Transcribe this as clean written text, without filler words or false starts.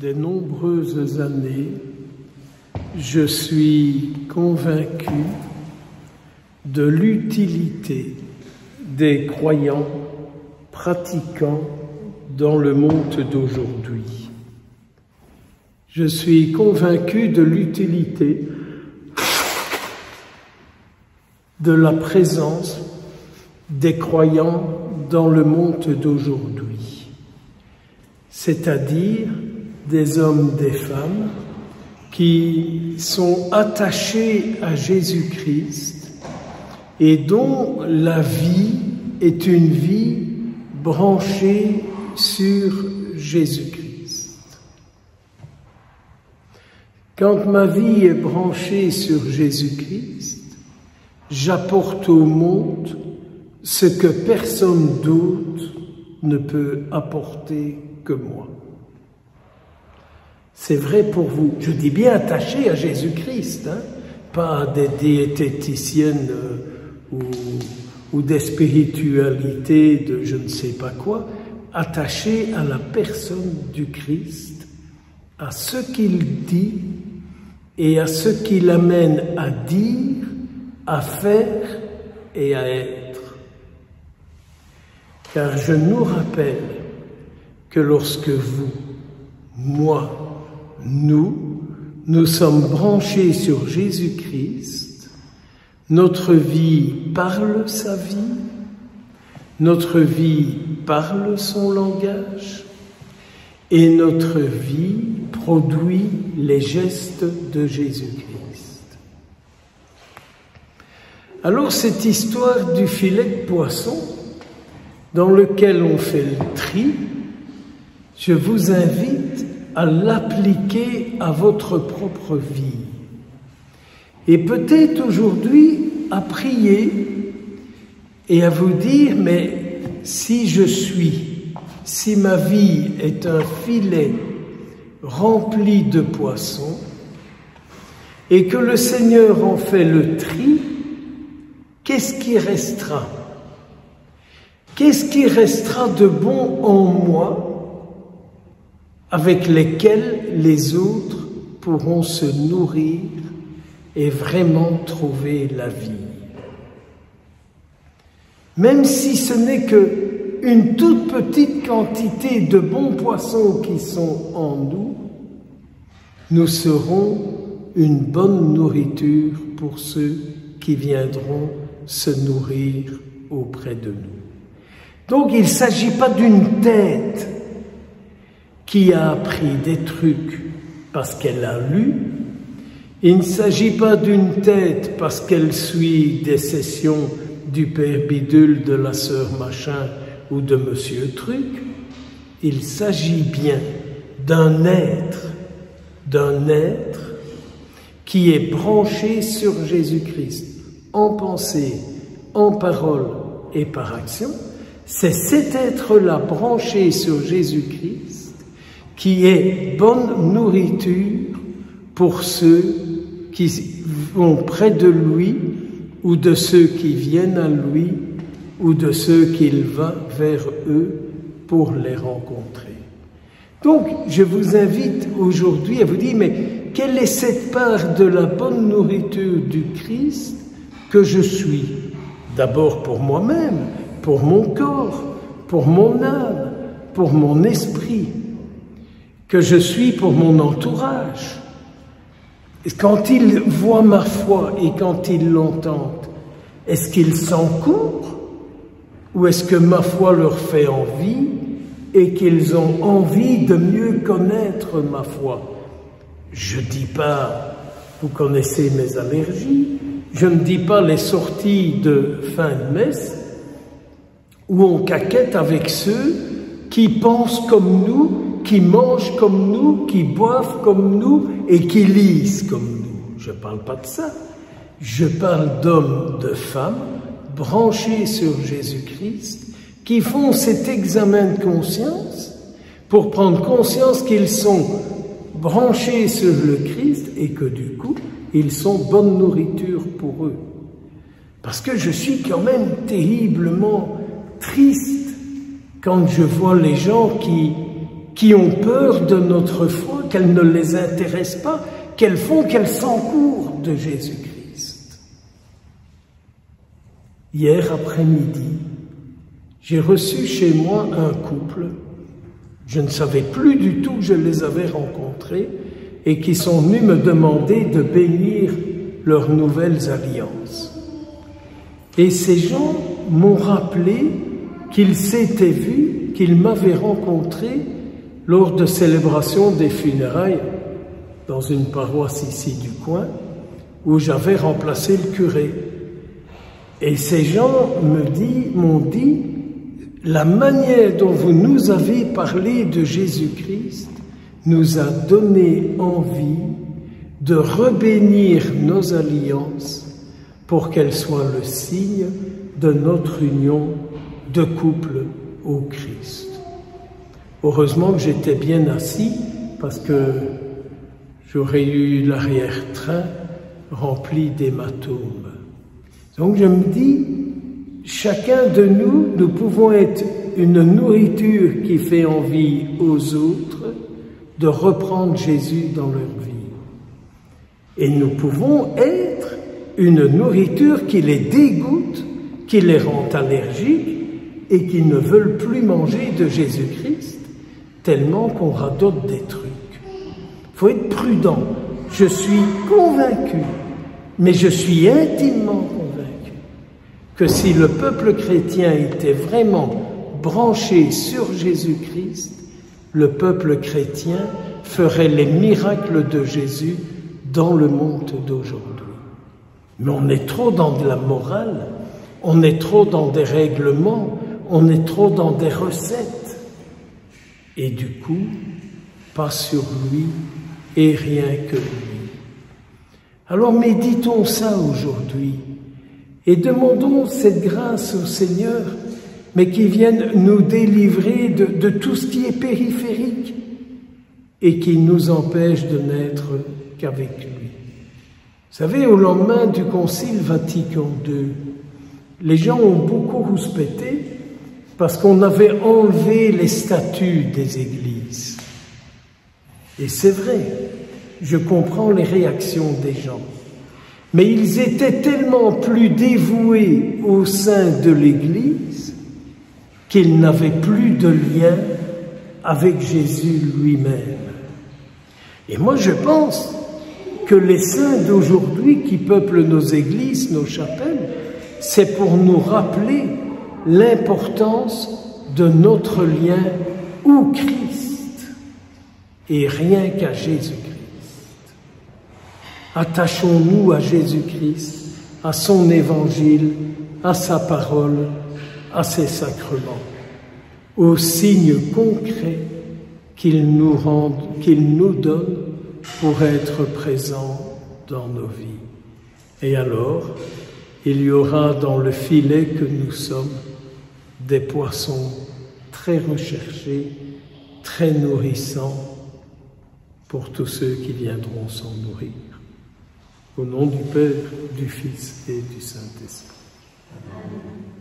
de nombreuses années, je suis convaincu de l'utilité des croyants pratiquants dans le monde d'aujourd'hui. Je suis convaincu de l'utilité de la présence des croyants dans le monde d'aujourd'hui, c'est-à-dire des hommes, des femmes qui sont attachés à Jésus-Christ et dont la vie est une vie branchée sur Jésus-Christ. Quand ma vie est branchée sur Jésus-Christ, j'apporte au monde ce que personne d'autre ne peut apporter que moi. C'est vrai pour vous. Je dis bien attaché à Jésus-Christ, pas à des diététiciennes ou des spiritualités de je ne sais pas quoi, attaché à la personne du Christ, à ce qu'il dit et à ce qu'il amène à dire, à faire et à être. Car je nous rappelle que lorsque vous, moi, nous sommes branchés sur Jésus-Christ, notre vie parle sa vie, notre vie parle son langage, et notre vie produit les gestes de Jésus-Christ. Alors cette histoire du filet de poisson, dans lequel on fait le tri, je vous invite à l'appliquer à votre propre vie. Et peut-être aujourd'hui à prier et à vous dire, mais si ma vie est un filet rempli de poissons et que le Seigneur en fait le tri, qu'est-ce qui restera? Qu'est-ce qui restera de bon en moi avec lesquels les autres pourront se nourrir et vraiment trouver la vie? Même si ce n'est qu'une toute petite quantité de bons poissons qui sont en nous, nous serons une bonne nourriture pour ceux qui viendront se nourrir auprès de nous. Donc il ne s'agit pas d'une tête qui a appris des trucs parce qu'elle a lu. Il ne s'agit pas d'une tête parce qu'elle suit des sessions du père Bidule, de la sœur Machin ou de monsieur Truc. Il s'agit bien d'un être qui est branché sur Jésus-Christ, en pensée, en parole et par action. C'est cet être-là branché sur Jésus-Christ qui est bonne nourriture pour ceux qui vont près de lui ou de ceux qui viennent à lui ou de ceux qu'il va vers eux pour les rencontrer. Donc, je vous invite aujourd'hui à vous dire, mais quelle est cette part de la bonne nourriture du Christ que je suis? D'abord pour moi-même, pour mon corps, pour mon âme, pour mon esprit, que je suis pour mon entourage. Quand ils voient ma foi et quand ils l'entendent, est-ce qu'ils s'en courent ou est-ce que ma foi leur fait envie et qu'ils ont envie de mieux connaître ma foi? Je ne dis pas, vous connaissez mes allergies, je ne dis pas les sorties de fin de messe où on caquette avec ceux qui pensent comme nous, qui mangent comme nous, qui boivent comme nous et qui lisent comme nous. Je ne parle pas de ça. Je parle d'hommes, de femmes branchés sur Jésus-Christ qui font cet examen de conscience pour prendre conscience qu'ils sont branchés sur le Christ et que du coup, ils sont bonne nourriture pour eux. Parce que je suis quand même terriblement triste quand je vois les gens qui qui ont peur de notre foi, qu'elle ne les intéresse pas, qu'elles font qu'elles s'encourent de Jésus-Christ. Hier après-midi, j'ai reçu chez moi un couple, je ne savais plus du tout que je les avais rencontrés, et qui sont venus me demander de bénir leurs nouvelles alliances. Et ces gens m'ont rappelé qu'ils s'étaient vus, qu'ils m'avaient rencontré lors de célébration des funérailles dans une paroisse ici du coin, où j'avais remplacé le curé. Et ces gens m'ont dit, la manière dont vous nous avez parlé de Jésus-Christ nous a donné envie de rebénir nos alliances pour qu'elles soient le signe de notre union de couple au Christ. Heureusement que j'étais bien assis parce que j'aurais eu l'arrière-train rempli d'hématomes. Donc je me dis, chacun de nous, nous pouvons être une nourriture qui fait envie aux autres de reprendre Jésus dans leur vie. Et nous pouvons être une nourriture qui les dégoûte, qui les rend allergiques et qui ne veulent plus manger de Jésus-Christ, tellement qu'on radote des trucs. Il faut être prudent. Je suis convaincu, mais je suis intimement convaincu que si le peuple chrétien était vraiment branché sur Jésus-Christ, le peuple chrétien ferait les miracles de Jésus dans le monde d'aujourd'hui. Mais on est trop dans de la morale, on est trop dans des règlements, on est trop dans des recettes. Et du coup, pas sur lui et rien que lui. Alors méditons ça aujourd'hui et demandons cette grâce au Seigneur, mais qui vienne nous délivrer de tout ce qui est périphérique et qui nous empêche de n'être qu'avec lui. Vous savez, au lendemain du Concile Vatican II, les gens ont beaucoup rouspété parce qu'on avait enlevé les statuts des églises. Et c'est vrai, je comprends les réactions des gens. Mais ils étaient tellement plus dévoués au sein de l'Église qu'ils n'avaient plus de lien avec Jésus lui-même. Et moi je pense que les saints d'aujourd'hui qui peuplent nos églises, nos chapelles, c'est pour nous rappeler l'importance de notre lien au Christ et rien qu'à Jésus-Christ. Attachons-nous à Jésus-Christ, à son évangile, à sa parole, à ses sacrements, aux signes concrets qu'il nous donne pour être présents dans nos vies. Et alors, il y aura dans le filet que nous sommes des poissons très recherchés, très nourrissants pour tous ceux qui viendront s'en nourrir. Au nom du Père, du Fils et du Saint-Esprit. Amen.